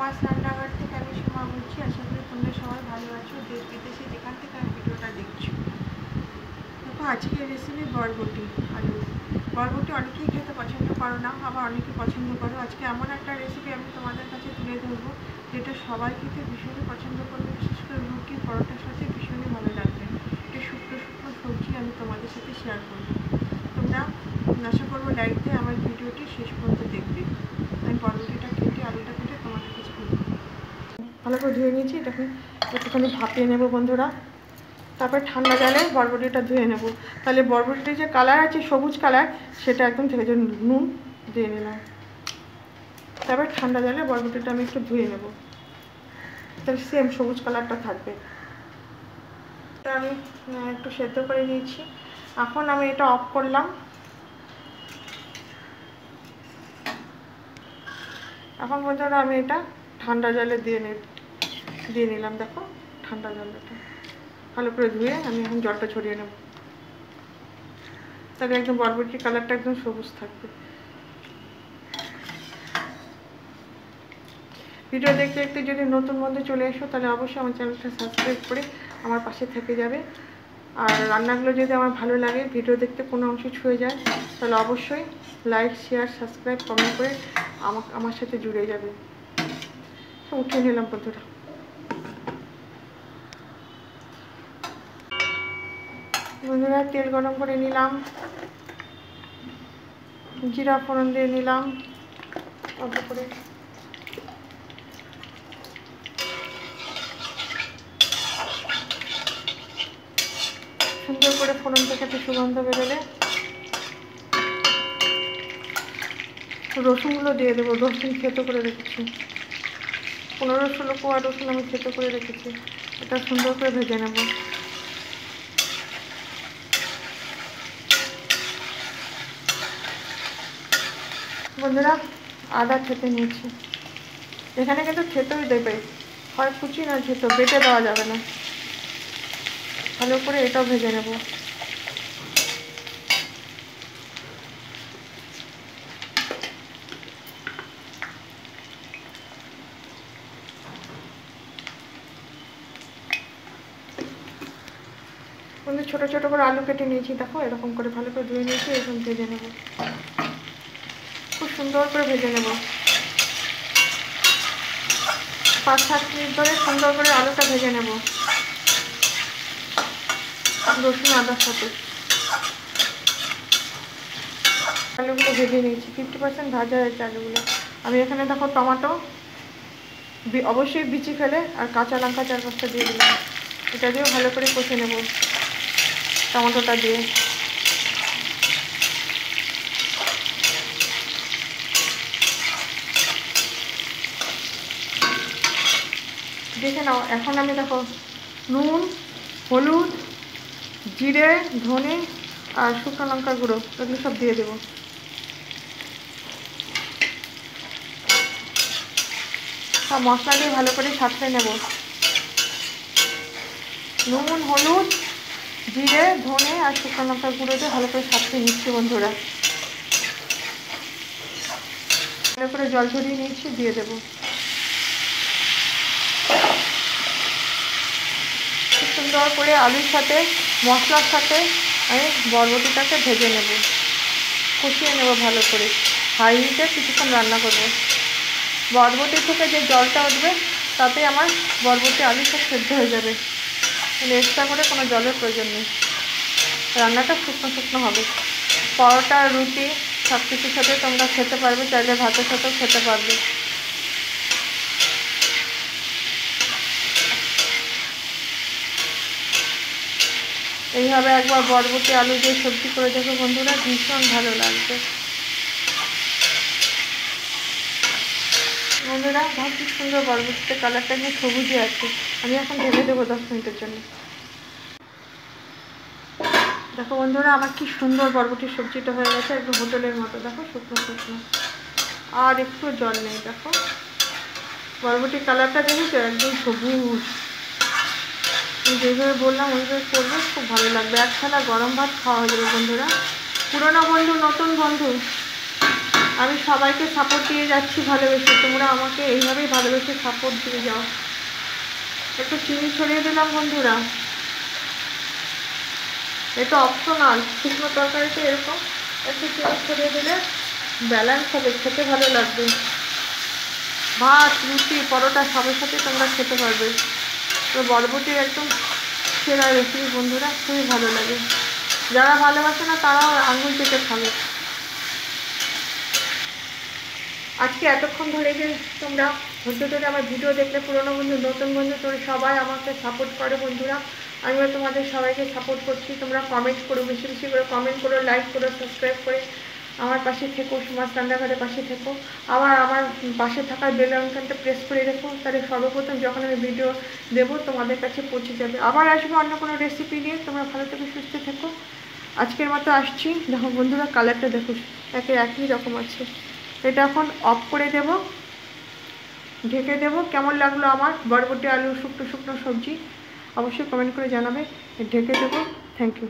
সুমাস রান্নাঘর থেকে আমি সুমা বলছি। আশা করি তোমরা সবাই ভালো আছো, দেশ বিদেশে যেখান থেকে আমি ভিডিওটা দেখছি। দেখো আজকের রেসিপি বরবটি আলু। বরবটি অনেকেই খেতে পছন্দ করো না, আবার অনেকে পছন্দ করো। আজকে এমন একটা রেসিপি আমি তোমাদের কাছে তুলে ধরবো যেটা সবাই খেতে ভীষণই পছন্দ করবে, বিশেষ করে রুটি পরোটার সাথে ভীষণই ভালো লাগবে। একটি শুকনো শুকনো সবজি আমি তোমাদের সাথে শেয়ার করবো। তোমরা আশা করবো লাইক দিয়ে আমার ভিডিওটি শেষ পর্যন্ত দেখবে। আমি বরবটিটা কেটে আলুটা কেটে তোমাদের কাছে বলবো। ভালো করে ধুয়ে নিয়েছি, এটাকে একটুখানি ভাপিয়ে নেবো বন্ধুরা। তারপরে ঠান্ডা জলে বরবটিটা ধুয়ে নেব, তাহলে বরবটির যে কালার আছে সবুজ কালার সেটা একদম থেকে যাবে। নুন দিয়ে নিলাম, তারপরে ঠান্ডা জলে বরবটিটা আমি একটু ধুয়ে নেব, তাহলে সেম সবুজ কালারটা থাকবে। এটা আমি একটু সেদ্ধ করে নিয়েছি। এখন আমি এটা অফ করলাম। এখন বন্ধুরা আমি এটা ঠান্ডা জলে দিয়ে নিলাম। দেখো ঠান্ডা জলটা ভালো করে ধুয়ে আমি এখন জলটা ছড়িয়ে নেব, তাহলে একদম বরবটির কালারটা একদম সবুজ থাকবে। ভিডিও দেখতে দেখতে যদি নতুন বন্ধু চলে এসো তাহলে অবশ্যই আমার চ্যানেলটা সাবস্ক্রাইব করে আমার পাশে থেকে যাবে। আর রান্নাগুলো যদি আমার ভালো লাগে, ভিডিও দেখতে কোনো অংশ ছুঁয়ে যায়, তাহলে অবশ্যই লাইক শেয়ার সাবস্ক্রাইব কমেন্ট করে আমার সাথে জুড়ে যাবে। উঠিয়ে নিলাম বন্ধুরা। বন্ধুরা তেল গরম করে নিলাম, জিরা ফোড়ন দিয়ে নিলাম অল্প করে। সুন্দর করে ফোড়ন থেকে একটু সুগন্ধ বেরোলে রসুনগুলো দিয়ে দেবো। রসুন থেতো করে রেখেছি, 15-16 কোয়া রসুন আমি থেতো করে রেখেছি। এটা সুন্দর করে ভেজে নেব। বন্ধুরা আদা থেতে নিয়েছি, এখানে কিন্তু থেতোই দেবে, হয় কুচি না থেতো, বেটে দেওয়া যাবে না। ভালো করে এটাও ভেজে নেব। বন্ধু ছোটো ছোটো করে আলু কেটে নিয়েছি, দেখো এরকম করে ভালো করে ধুয়ে নিয়েছি, এরকম ভেজে নেব। খুব সুন্দর করে ভেজে নেব, 5-7 মিনিট ধরে সুন্দর করে আলুটা ভেজে নেব রসুন আদার সাথে। আলুগুলো ভেজে নিয়েছি, 50% ভাজা হয়েছে আলুগুলো। আমি এখানে দেখো টমেটো অবশ্যই বিচি ফেলে আর কাঁচা লঙ্কা 4-5টা দিয়ে দিলাম। এটা দিয়েও ভালো করে কষে নেব টমেটোটা দিয়ে। দেখে নাও। এখন আমি দেখো নুন, হলুদ, জিরে, ধনে আর শুকনো লঙ্কা গুঁড়ো এগুলো সব দিয়ে দেবো। সব মশলা দিয়ে ভালো করে সাঁতরে নেব। নুন, হলুদ, জিরে, ধনে আর শুকনো লঙ্কা গুঁড়ো দিয়ে ভালো করে সাঁতরে নিচ্ছি বন্ধুরা। ভালো করে জল ঝরিয়ে নিয়েছি, দিয়ে দেবো। খুব সুন্দর করে আলুর সাথে মশলার সাথে আমি বরবটিটাকে ভেজে নেব, কষিয়ে নেব ভালো করে। হাই হিটে কিছুক্ষণ রান্না করব। বরবটি থেকে যে জলটা উঠবে তাতে আমার বরবটি আলু সব সেদ্ধ হয়ে যাবে, মানে এক্সট্রা করে কোনো জলের প্রয়োজন নেই। রান্নাটা শুকনো শুকনো হবে। পরোটা, রুটি সব কিছুর সাথে তোমরা খেতে পারবে, চাইলে ভাতের সাথেও খেতে পারবে। এইভাবে একবার বরবটি আলু দিয়ে সবজি করে দেখো বন্ধুরা, ভীষণ ভালো লাগবে। বন্ধুরা কি সুন্দর বরবটিতে কালারটা নিয়ে সবুজে আছে। আমি এখন ঢেলে দেবো 10 মিনিটের জন্য। দেখো বন্ধুরা আমার কি সুন্দর বরবটির সবজিটা হয়ে গেছে, একদম হোটেলের মতো। দেখো শুকনো শুকনো, আর একটু জল নেই। দেখো বরবটির কালারটা দেখেছো, একদম সবুজ। আমি যেভাবে বললাম ওইভাবে করবে, খুব ভালো লাগবে। এক থালা গরম ভাত খাওয়া হয়ে যাবে বন্ধুরা। পুরোনো বন্ধু, নতুন বন্ধু আমি সবাইকে সাপোর্ট দিয়ে যাচ্ছি ভালোবেসে, তোমরা আমাকে এইভাবেই ভালোবেসে সাপোর্ট দিয়ে যাও। একটু চিনি ছড়িয়ে দিলাম বন্ধুরা, এটা অপশনাল, শুকনো তরকারিতে এরকম একটু চিনি ছড়িয়ে দিলে ব্যালেন্স হবে, খেতে ভালো লাগবে। ভাত, রুটি, পরোটা সবের সাথে তোমরা খেতে পারবে। তো বরবটির একদম সেরা রেসিপি বন্ধুরা, খুবই ভালো লাগে। যারা ভালোবাসে না তারাও আঙুল চেটে খাবে। আজকে এতক্ষণ ধরে যে তোমরা ধৈর্য ধরে আমার ভিডিও দেখলে, পুরনো বন্ধু, নতুন বন্ধু, তোমরা সবাই আমাকে সাপোর্ট করো বন্ধুরা। আমিও তোমাদের সবাইকে সাপোর্ট করছি। তোমরা কমেন্ট করো, বেশি বেশি করে কমেন্ট করো, লাইক করো, সাবস্ক্রাইব করে আমার পাশে থেকো, সুমাস রান্নাঘরের পাশে থেকো। আবার আমার পাশে থাকা বেল আইকনটা প্রেস করে রেখো, তাহলে সর্বপ্রথম যখন আমি ভিডিও দেবো তোমাদের কাছে পৌঁছে যাবে। আবার আসবো অন্য কোনো রেসিপি নিয়ে। তোমরা ভালো থেকে সুস্থ থেকো। আজকের মতো আসছি। দেখো বন্ধুরা, কালারটা দেখো, একই রকম আছে। এটা এখন অফ করে দেব, ঢেকে দেব। কেমন লাগলো আমার বরবটি আলু শুকনো শুকনো সবজি অবশ্যই কমেন্ট করে জানাবে। ঢেকে দেবো। Thank you.